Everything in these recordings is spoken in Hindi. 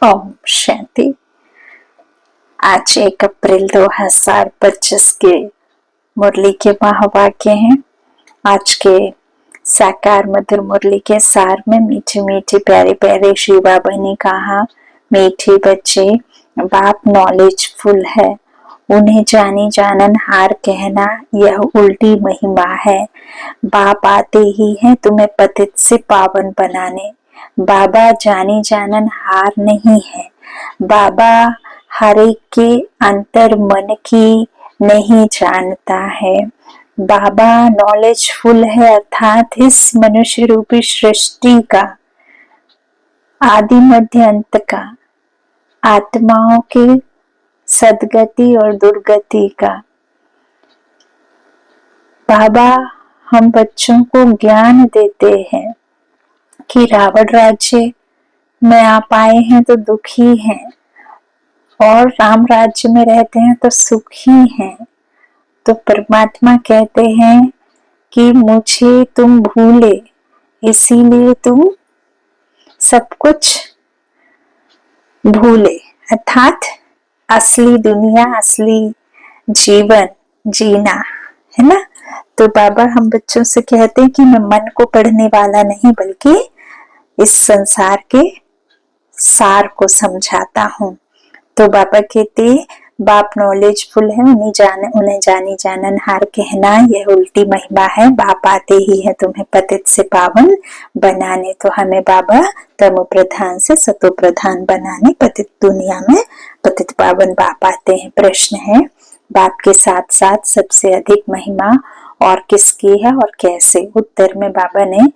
ओम शांति। आज 1 अप्रैल 2025 के मुरली के महावाक्य हैं। आज के साकार मधुर मुरली के सार में मीठे मीठे प्यारे प्यारे श्री बाबा ने कहा, मीठे बच्चे, बाप नॉलेजफुल है, उन्हें जानी जानन हार कहना यह उल्टी महिमा है। बाप आते ही हैं तुम्हें पतित से पावन बनाने। बाबा जानी जानन हार नहीं है। बाबा हर एक के अंतर मन की नहीं जानता है। बाबा नॉलेजफुल है, अर्थात इस मनुष्य रूपी सृष्टि का आदि मध्य अंत का, आत्माओं के सदगति और दुर्गति का। बाबा हम बच्चों को ज्ञान देते हैं कि रावण राज्य में आप आए हैं तो दुखी हैं और राम राज्य में रहते हैं तो सुखी हैं। तो परमात्मा कहते हैं कि मुझे तुम भूले, इसीलिए तुम सब कुछ भूले, अर्थात असली दुनिया, असली जीवन जीना है ना। तो बाबा हम बच्चों से कहते हैं कि मैं मन को पढ़ने वाला नहीं बल्कि इस संसार के सार को समझाता हूँ। तो बाबा कहते बाप नॉलेजफुल है, उन्हें जानी जानन हार कहना यह उल्टी महिमा है। बाप आते ही है तुम्हें पतित से पावन बनाने। तो हमें बाबा तमो प्रधान से सतो प्रधान बनाने, पतित दुनिया में पतित पावन बाप आते हैं। प्रश्न है, बाप के साथ साथ सबसे अधिक महिमा और किसकी है और कैसे? उत्तर में बाबा ने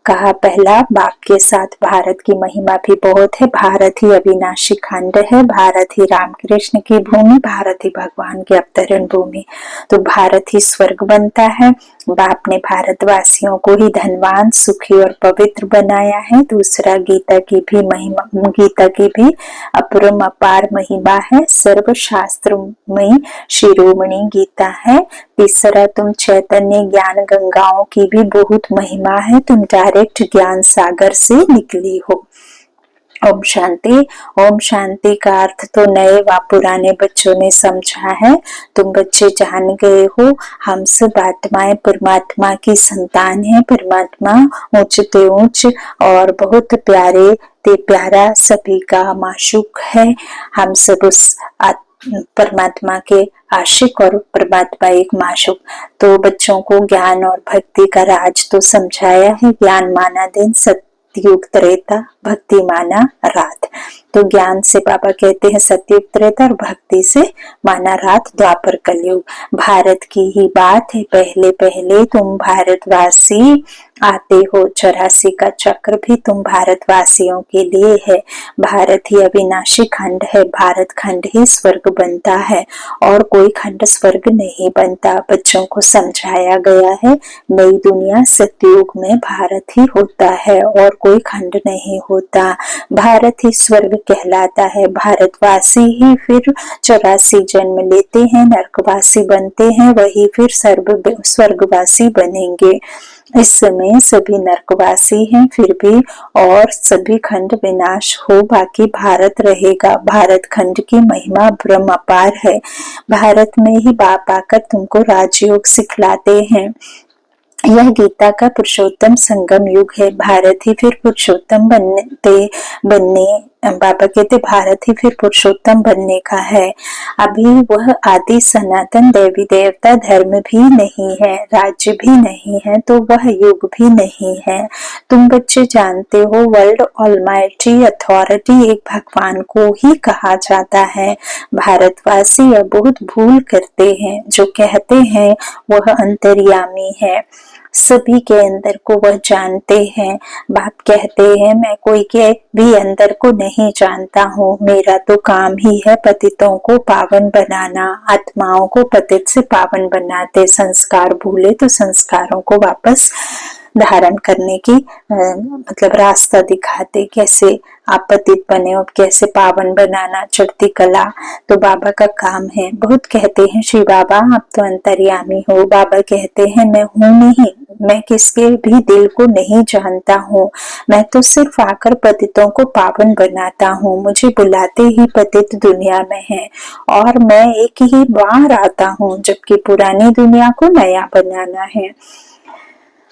कहा, पहला, बाप के साथ भारत की महिमा भी बहुत है। भारत ही अविनाशी खंड है, भारत ही राम कृष्ण की भूमि, भारत ही भगवान की अवतरण भूमि। तो भारत ही स्वर्ग बनता है। बाप ने भारतवासियों को ही धनवान, सुखी और पवित्र बनाया है। दूसरा, गीता की भी अपरम अपार महिमा है, सर्व शास्त्रमयी शिरोमणि गीता है। तीसरा, तुम चैतन्य ज्ञान गंगाओं की भी बहुत महिमा है, तुम डायरेक्ट ज्ञान सागर से निकली हो। ओम शांति। ओम शांति का अर्थ तो नए व पुराने बच्चों ने समझा है। तुम बच्चे जान गए हो, हम सब आत्माएं परमात्मा की संतान हैं। परमात्मा ऊंच ते ऊंच और बहुत प्यारे ते प्यारा सभी का माशूक है। हम सब उस परमात्मा के आशिक और परमात्मा एक माशूक। तो बच्चों को ज्ञान और भक्ति का राज तो समझाया है। ज्ञान माना दिन, सतयुग त्रेता, भक्ति माना रात। तो ज्ञान से बाबा कहते हैं सतयुग त्रेता और भक्ति से माना रात, द्वापर कलयुग। भारत की ही बात है, पहले पहले तुम भारतवासी आते हो। 84 का चक्र भी तुम भारतवासियों के लिए है। भारत ही अविनाशी खंड है, भारत खंड ही स्वर्ग बनता है और कोई खंड स्वर्ग नहीं बनता। बच्चों को समझाया गया है, नई दुनिया सतयुग में भारत ही होता है और कोई खंड नहीं होता। भारत ही स्वर्ग कहलाता है। भारतवासी ही फिर 84 जन्म लेते हैं, नरकवासी बनते हैं, वही फिर स्वर्गवासी बनेंगे। इस समय सभी नरकवासी हैं फिर भी, और सभी खंड विनाश हो, बाकी भारत रहेगा। भारत खंड की महिमा ब्रह्म अपार है। भारत में ही बाप आकर तुमको राजयोग सिखलाते हैं। यह गीता का पुरुषोत्तम संगम युग है। भारत ही फिर पुरुषोत्तम बाबा कहते भारत ही फिर पुरुषोत्तम बनने का है। अभी वह आदि सनातन देवी देवता धर्म भी नहीं है, राज्य भी नहीं है, तो वह युग भी नहीं है। तुम बच्चे जानते हो वर्ल्ड ऑलमाइटी अथॉरिटी एक भगवान को ही कहा जाता है। भारतवासी यह बहुत भूल करते हैं, जो कहते हैं वह अंतर्यामी है, सभी के अंदर को वह जानते हैं। बाप कहते हैं मैं कोई के भी अंदर को नहीं जानता हूँ, मेरा तो काम ही है पतितों को पावन बनाना। आत्माओं को पतित से पावन बनाते। संस्कार भूले तो संस्कारों को वापस धारण करने की मतलब रास्ता दिखाते, कैसे आप पतित बने और कैसे पावन बनाना, चढ़ती कला तो बाबा का काम है। बहुत कहते हैं श्री बाबा आप तो अंतर्यामी हो, बाबा कहते हैं मैं हूं नहीं, मैं किसके भी दिल को नहीं जानता हूँ, मैं तो सिर्फ आकर पतितों को पावन बनाता हूँ, मुझे बुलाते ही पतित दुनिया में है और मैं एक ही बार आता हूँ, जबकि पुरानी दुनिया को नया बनाना है।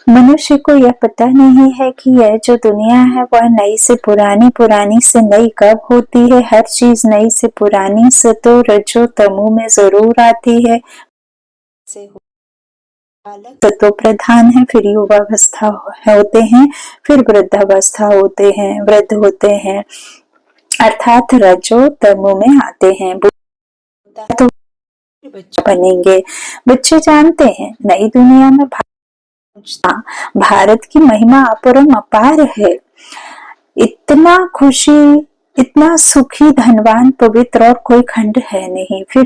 मनुष्य को यह पता नहीं है कि यह जो दुनिया है वह नई से पुरानी, पुरानी से नई कब होती है। हर चीज नई से पुरानी सतो रजो तमो में जरूर आती है। सतो प्रधान है, फिर युवावस्था होते हैं, फिर वृद्धावस्था होते हैं, वृद्ध होते हैं, अर्थात रजो तमो में आते हैं। तो बच्चे बनेंगे। बच्चे जानते हैं नई दुनिया में भारत की महिमा अपरम अपार है। इतना खुशी, इतना सुखी, धनवान, पवित्र और कोई खंड है नहीं। फिर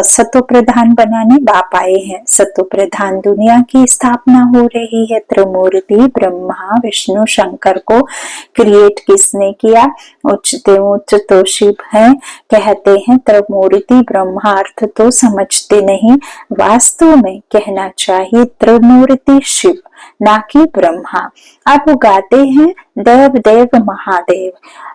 सतो प्रधान बनाने बाप आए हैं। सतो प्रधान दुनिया की स्थापना हो रही है। त्रिमूर्ति ब्रह्मा विष्णु शंकर को क्रिएट किसने किया? उच्चते उच्च तो शिव है, कहते हैं त्रिमूर्ति ब्रह्मा, अर्थ तो समझते नहीं। वास्तव में कहना चाहिए त्रिमूर्ति शिव, ना कि ब्रह्मा। अब वो गाते हैं देव देव महादेव,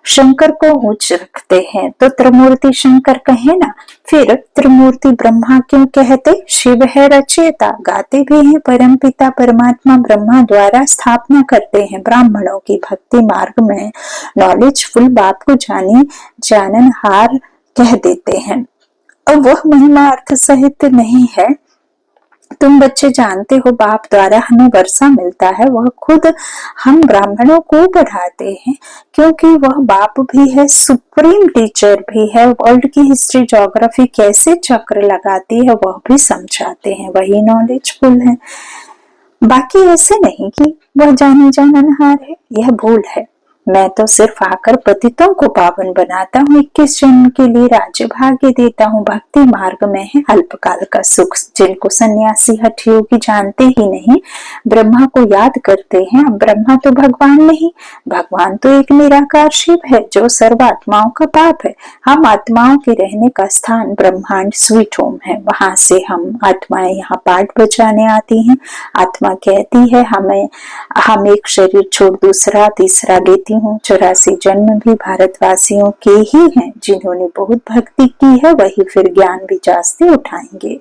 शंकर को उच्च रखते हैं तो त्रिमूर्ति शंकर कहे ना, फिर त्रिमूर्ति ब्रह्मा क्यों कहते? शिव है रचयिता, गाते भी हैं परम पिता परमात्मा ब्रह्मा द्वारा स्थापना करते हैं ब्राह्मणों की भक्ति मार्ग में। नॉलेजफुल बाप को जाननहार कह देते हैं। अब वह महिमा अर्थ सहित नहीं है। तुम बच्चे जानते हो बाप द्वारा हमें वर्षा मिलता है, वह खुद हम ब्राह्मणों को पढ़ाते हैं, क्योंकि वह बाप भी है, सुप्रीम टीचर भी है। वर्ल्ड की हिस्ट्री ज्योग्राफी कैसे चक्र लगाती है वह भी समझाते हैं, वही नॉलेजफुल है। बाकी ऐसे नहीं कि वह जाने जाननहार है, यह भूल है। मैं तो सिर्फ आकर पतितों को पावन बनाता हूँ, 21 जन्म के लिए राज्य भाग्य देता हूँ। भक्ति मार्ग में है अल्पकाल का सुख, जिनको सन्यासी हठ योगी जानते ही नहीं, ब्रह्मा को याद करते हैं। ब्रह्मा तो भगवान नहीं, भगवान तो एक निराकार शिव है जो सर्व आत्माओं का बाप है। हम आत्माओं के रहने का स्थान ब्रह्मांड स्वीट होम है, वहां से हम आत्माएं यहाँ पाठ बजाने आती हैं। आत्मा कहती है हम एक शरीर छोड़ दूसरा तीसरा लेती हूँ। 84 जन्म भी भारतवासियों के ही हैं, जिन्होंने बहुत भक्ति की है, वही फिर ज्ञान भी जास्ती उठाएंगे।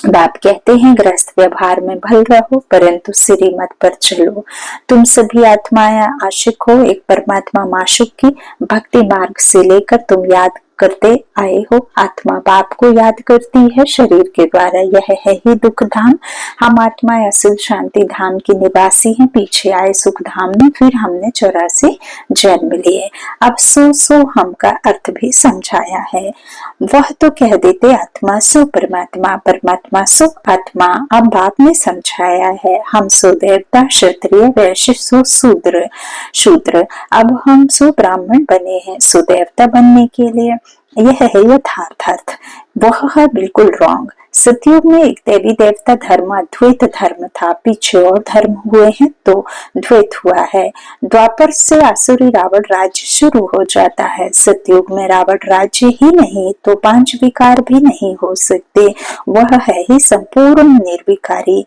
बाप कहते हैं गृहस्थ व्यवहार में भल रहो, परंतु श्रीमत पर चलो। तुम सभी आत्माएं आशिक हो एक परमात्मा माशुक की। भक्ति मार्ग से लेकर तुम याद करते आए हो, आत्मा बाप को याद करती है शरीर के द्वारा। यह है ही दुख धाम। हम आत्माएं असल शांति धाम की निवासी हैं, पीछे आए सुख धाम में, फिर हमने 84 जन्म लिए। अब सो हम का अर्थ भी समझाया है। वह तो कह देते आत्मा सो परमात्मा, परमात्मा सो आत्मा। अब बाप ने समझाया है हम सो देवता क्षत्रिय वैश्य सो शूद्र। अब हम सो ब्राह्मण बने हैं सो देवता बनने के लिए। यह है यथार्थ अर्थ, वह है बिल्कुल रॉन्ग। सतयुग में एक देवी देवता धर्म अद्वैत धर्म था, पीछे और धर्म हुए हैं तो द्वैत हुआ है। द्वापर से आसुरी रावण राज्य शुरू हो जाता है। सतयुग में रावण राज्य ही नहीं तो 5 विकार भी नहीं हो सकते, वह है ही संपूर्ण निर्विकारी।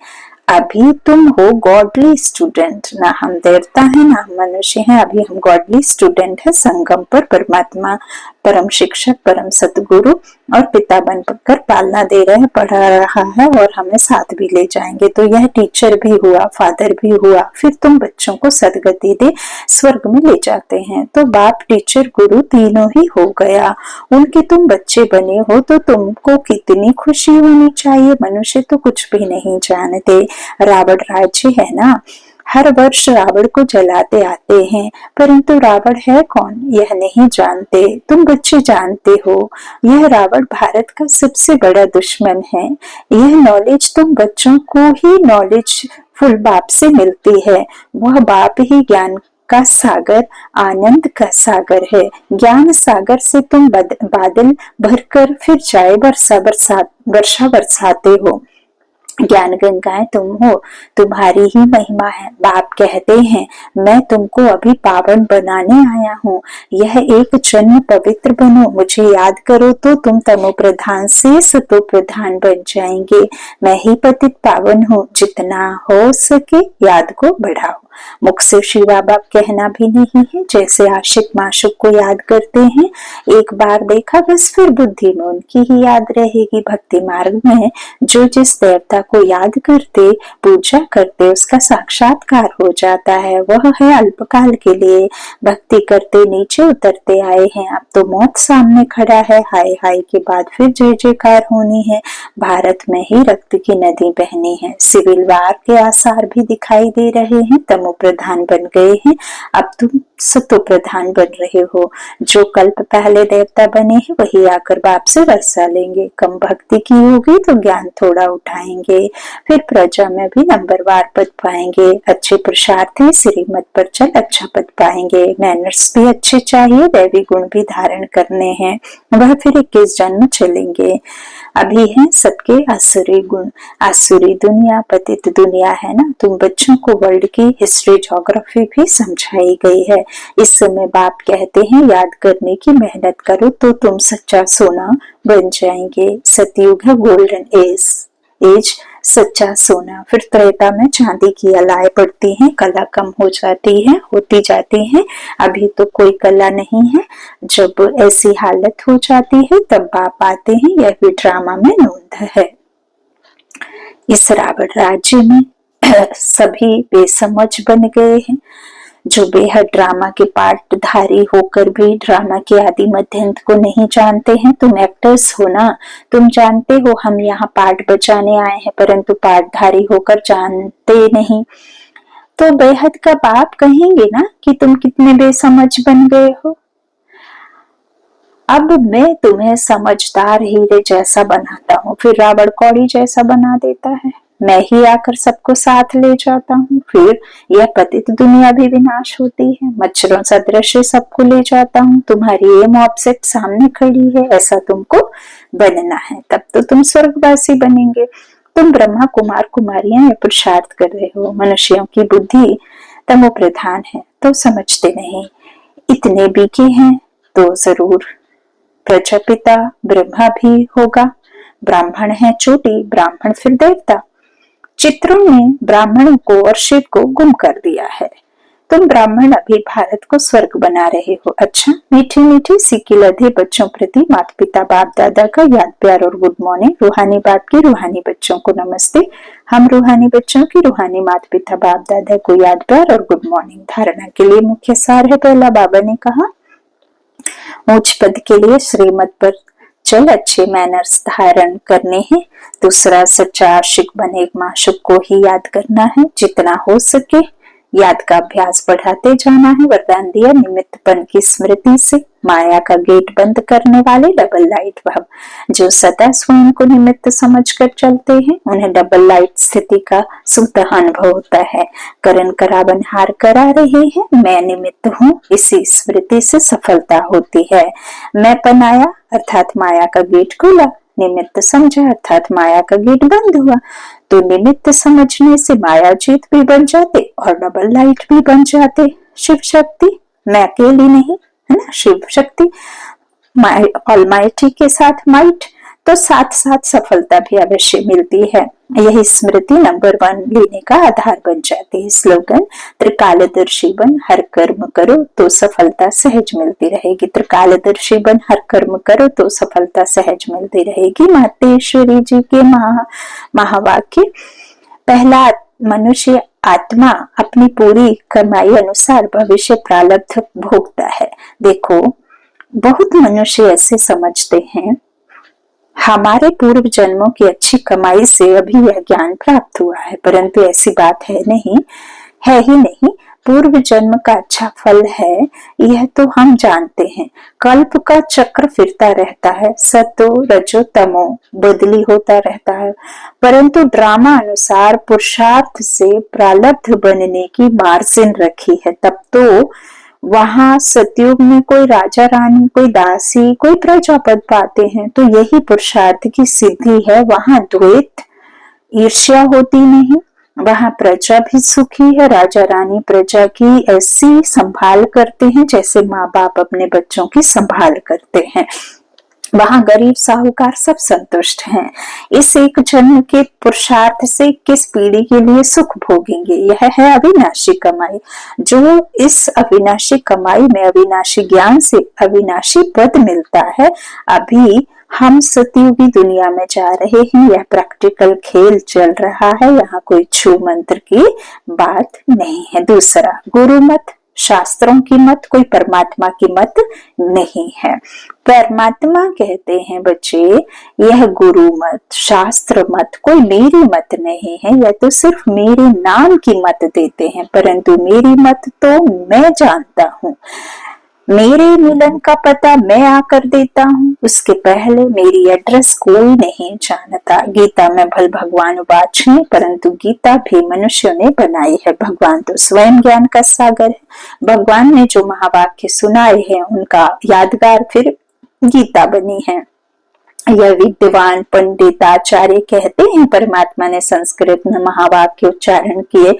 अभी तुम हो गॉडली स्टूडेंट, ना हम देवता हैं ना हम मनुष्य हैं, अभी हम गॉडली स्टूडेंट है। संगम पर परमात्मा परम शिक्षक परम सतगुरु और पिता बनकर पालना दे रहे हैं, पढ़ा रहा है और हमें साथ भी ले जाएंगे। तो यह टीचर भी हुआ, फादर भी हुआ, फिर तुम बच्चों को सदगति दे स्वर्ग में ले जाते हैं। तो बाप टीचर गुरु तीनों ही हो गया, उनके तुम बच्चे बने हो तो तुमको कितनी खुशी होनी चाहिए। मनुष्य तो कुछ भी नहीं जानते, रावण राज्य है ना, हर वर्ष रावण को जलाते आते हैं, परंतु रावण है कौन यह नहीं जानते। तुम बच्चे जानते हो यह रावण भारत का सबसे बड़ा दुश्मन है। यह नॉलेज तुम बच्चों को ही नॉलेजफुल बाप से मिलती है। वह बाप ही ज्ञान का सागर आनंद का सागर है। ज्ञान सागर से तुम बादल भरकर फिर जाए वर्षा बरसाते हो। ज्ञान गंगाएं तुम हो, तुम्हारी ही महिमा है। बाप कहते हैं मैं तुमको अभी पावन बनाने आया हूँ, यह एक जन्म पवित्र बनो, मुझे याद करो तो तुम तमो प्रधान से सतो प्रधान बन जाएंगे। मैं ही पतित पावन हूँ, जितना हो सके याद को बढ़ाओ। मुख से शिव बाबा कहना भी नहीं है, जैसे आशिक माशुक को याद करते हैं, एक बार देखा बस फिर बुद्धि में उनकी ही याद रहेगी। भक्ति मार्ग में जो जिस देवता को याद करते, पूजा करते, उसका साक्षात्कार हो जाता है। वह है अल्पकाल के लिए। भक्ति करते नीचे उतरते आए हैं, अब तो मौत सामने खड़ा है। हाय हाय के बाद फिर जय जयकार होनी है। भारत में ही रक्त की नदी बहनी है। सिविल वार के आसार भी दिखाई दे रहे हैं। तमो प्रधान बन गए हैं, अब तुम सतो प्रधान बन रहे हो। जो कल्प पहले देवता बने हैं वही आकर बाप से वर्षा लेंगे। कम भक्ति की होगी तो ज्ञान थोड़ा उठाएंगे, फिर प्रजा में भी नंबरवार पद पाएंगे। अच्छे पुरुषार्थी श्रीमत पर चल अच्छा पद पाएंगे। मैनर्स भी अच्छे चाहिए, दैवी गुण भी धारण करने हैं, वह फिर 21 जन्म चलेंगे। अभी है सबके आसुरी गुण। आसुरी दुनिया पतित दुनिया है ना। तुम बच्चों को वर्ल्ड की हिस्ट्री ज्योग्राफी भी समझाई गई है। इस समय बाप कहते हैं याद करने की मेहनत करो तो तुम सच्चा सोना बन जाएंगे। सतयुग है गोल्डन एज, सच्चा सोना। फिर त्रेता में चांदी की अलाएं पड़ती हैं, कला कम हो जाती है, होती जाती है। अभी तो कोई कला नहीं है। जब ऐसी हालत हो जाती है तब बाप आते हैं, यह भी ड्रामा में नोंद है। इस रावण राज्य में सभी बेसमझ बन गए हैं, जो बेहद ड्रामा के पार्टधारी होकर भी ड्रामा के आदि मध्यंत को नहीं जानते हैं। तुम एक्टर्स हो ना, तुम जानते हो हम यहाँ पार्ट बचाने आए हैं, परंतु पार्टधारी होकर जानते नहीं। तो बेहद का बाप कहेंगे ना कि तुम कितने बेसमझ बन गए हो। अब मैं तुम्हें समझदार हीरे जैसा बनाता हूँ, फिर रावण कौड़ी जैसा बना देता है। मैं ही आकर सबको साथ ले जाता हूँ, फिर यह पतित दुनिया भी विनाश होती है। मच्छरों सदृश सबको ले जाता हूँ। तुम्हारी एम ऑब्जेक्ट सामने खड़ी है, ऐसा तुमको बनना है, तब तो तुम स्वर्गवासी बनेंगे। तुम ब्रह्मा कुमार कुमारियां ये पुरुषार्थ कर रहे हो। मनुष्यों की बुद्धि तमो प्रधान है तो समझते नहीं। इतने बीके हैं तो जरूर प्रजापिता ब्रह्मा भी होगा। ब्राह्मण है चोटी, ब्राह्मण फिर देवता। चित्रों ने ब्राह्मणों को और शिव को गुम कर दिया है। तुम ब्राह्मण अभी भारत को स्वर्ग बना रहे हो। अच्छा, मीठी मीठी सीखी लधे बच्चों प्रति माता पिता बाप दादा का याद प्यार और गुड मॉर्निंग। रूहानी बाप की रूहानी बच्चों को नमस्ते। हम रूहानी बच्चों की रूहानी माता पिता बाप दादा को याद प्यार और गुड मॉर्निंग। धारणा के लिए मुख्य सार है, पहला बाबा ने कहा ऊंच पद के लिए श्रीमत पर चल अच्छे मैनर्स धारण करने हैं। दूसरा सच्चा आशिक बने माशुक को ही याद करना है, जितना हो सके याद का अभ्यास बढ़ाते जाना है। वरदान दिया निमित्तपन की स्मृति से। माया का गेट बंद करने वाले डबल लाइट भाव, जो सदा स्वयं को निमित्त समझकर चलते हैं, उन्हें डबल लाइट स्थिति का सुतः अनुभव होता है। करण करावन हार करा रहे हैं, मैं निमित्त हूँ, इसी स्मृति से सफलता होती है। मैं पनाया अर्थात माया का गेट खुला, निमित्त समझा अर्थात माया का गेट बंद हुआ। तो निमित्त समझने से माया जीत भी बन जाते और डबल लाइट भी बन जाते। शिव शक्ति मैं अकेली नहीं, है ना। शिव शक्ति ऑलमाइटी के साथ माइट, तो साथ साथ सफलता भी अवश्य मिलती है। यही स्मृति नंबर 1 लेने का आधार बन जाती है। स्लोगन त्रिकालदर्शी बन हर कर्म करो तो सफलता सहज मिलती रहेगी। त्रिकालदर्शी बन हर कर्म करो तो सफलता सहज मिलती रहेगी। मातेश्वरी जी के महावाक्य। पहला, मनुष्य आत्मा अपनी पूरी कमाई अनुसार भविष्य प्रारब्ध भोगता है। देखो, बहुत मनुष्य ऐसे समझते हैं हमारे पूर्व जन्मों की अच्छी कमाई से अभी यह ज्ञान प्राप्त हुआ है, परंतु ऐसी बात है नहीं, है ही नहीं। पूर्व जन्म का अच्छा फल है, यह तो हम जानते हैं। कल्प का चक्र फिरता रहता है, सतो रजो तमो बदली होता रहता है, परंतु ड्रामा अनुसार पुरुषार्थ से प्रारब्ध बनने की मार्जिन रखी है। तब तो वहां सतयुग में कोई राजा रानी, कोई दासी, कोई प्रजापद पाते हैं, तो यही पुरुषार्थ की सिद्धि है। वहां द्वैत ईर्ष्या होती नहीं, वहां प्रजा भी सुखी है। राजा रानी प्रजा की ऐसी संभाल करते हैं जैसे माँ बाप अपने बच्चों की संभाल करते हैं। वहां गरीब साहूकार सब संतुष्ट हैं। इस एक जन्म के पुरुषार्थ से किस पीढ़ी के लिए सुख भोगेंगे, यह है अविनाशी कमाई। जो इस अविनाशी कमाई में अविनाशी ज्ञान से अविनाशी पद मिलता है। अभी हम सतयुगी दुनिया में जा रहे हैं, यह प्रैक्टिकल खेल चल रहा है, यहाँ कोई छू मंत्र की बात नहीं है। दूसरा, गुरु मत, शास्त्रों की मत, कोई परमात्मा की मत नहीं है। परमात्मा कहते हैं बच्चे, यह गुरु मत, शास्त्र मत, कोई मेरी मत नहीं है। यह तो सिर्फ मेरे नाम की मत देते हैं, परंतु मेरी मत तो मैं जानता हूँ। मेरे मिलन का पता मैं आकर देता हूँ, उसके पहले मेरी एड्रेस कोई नहीं जानता। गीता में भल भगवान वाच है, परंतु गीता भी मनुष्यों ने बनाई है। भगवान तो स्वयं ज्ञान का सागर है। भगवान ने जो महावाक्य सुनाए हैं उनका यादगार फिर गीता बनी है। यह विद्वान पंडित आचार्य कहते हैं परमात्मा ने संस्कृत में महावाक्य उच्चारण किए,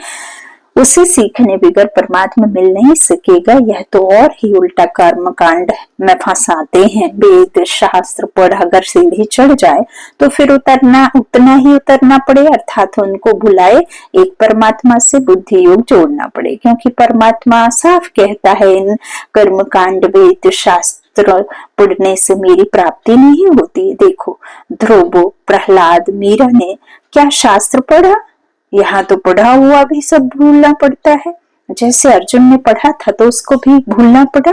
उसे सीखने बिगर परमात्मा मिल नहीं सकेगा। यह तो और ही उल्टा कर्म कांड में फंसाते हैं। वेद शास्त्र पढ़ अगर सीढ़ी चढ़ जाए तो फिर उतना ही उतरना पड़े, अर्थात उनको भुलाए एक परमात्मा से बुद्धि योग जोड़ना पड़े, क्योंकि परमात्मा साफ कहता है इन कर्म कांड वेद शास्त्र पढ़ने से मेरी प्राप्ति नहीं होती। देखो ध्रुव प्रहलाद मीरा ने क्या शास्त्र पढ़ा, यहाँ तो पढ़ा हुआ भी सब भूलना पड़ता है। जैसे अर्जुन ने पढ़ा था तो उसको भी भूलना पड़ा।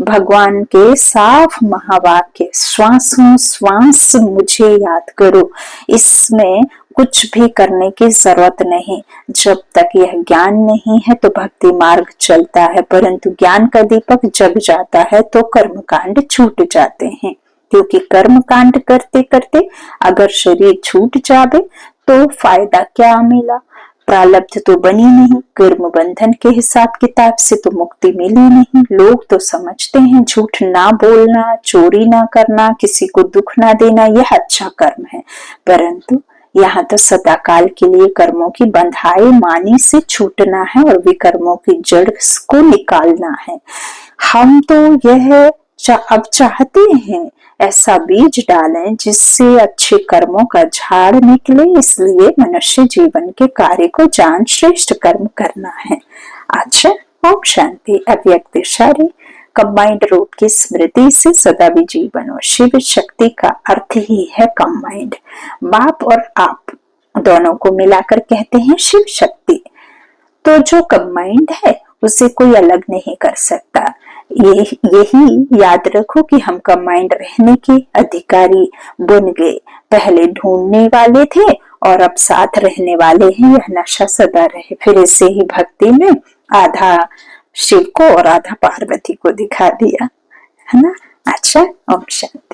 भगवान के साफ महावाक्य श्वासों श्वास मुझे याद करो, इसमें कुछ भी करने की जरूरत नहीं। जब तक यह ज्ञान नहीं है तो भक्ति मार्ग चलता है, परंतु ज्ञान का दीपक जग जाता है तो कर्म कांड छूट जाते हैं। क्योंकि कर्म कांड करते करते अगर शरीर छूट जावे तो फायदा क्या मिला, प्रारब्ध तो बनी नहीं, कर्म बंधन के हिसाब किताब से तो मुक्ति मिली नहीं। लोग तो समझते हैं झूठ ना बोलना, चोरी ना करना, किसी को दुख ना देना यह अच्छा कर्म है, परंतु यहाँ तो सदाकाल के लिए कर्मों की बंधाई मानी से छूटना है और विकर्मों की जड़ को निकालना है। हम तो यह अब चाहते हैं ऐसा बीज डालें जिससे अच्छे कर्मों का झाड़ निकले, इसलिए मनुष्य जीवन के कार्य को जान श्रेष्ठ कर्म करना है। अच्छा, ओम शांति। अव्यक्त शारी कंबाइंड रूप की स्मृति से सदा भी जीवन और शिव शक्ति का अर्थ ही है कंबाइंड। बाप और आप दोनों को मिलाकर कहते हैं शिव शक्ति। तो जो कंबाइंड है उसे कोई अलग नहीं कर सकता। यही याद रखो कि हम कंबाइंड रहने के अधिकारी बन गए। पहले ढूंढने वाले थे और अब साथ रहने वाले हैं। यह नशा सदा रहे। फिर इसे ही भक्ति में आधा शिव को और आधा पार्वती को दिखा दिया, है ना। अच्छा, ओम शांति।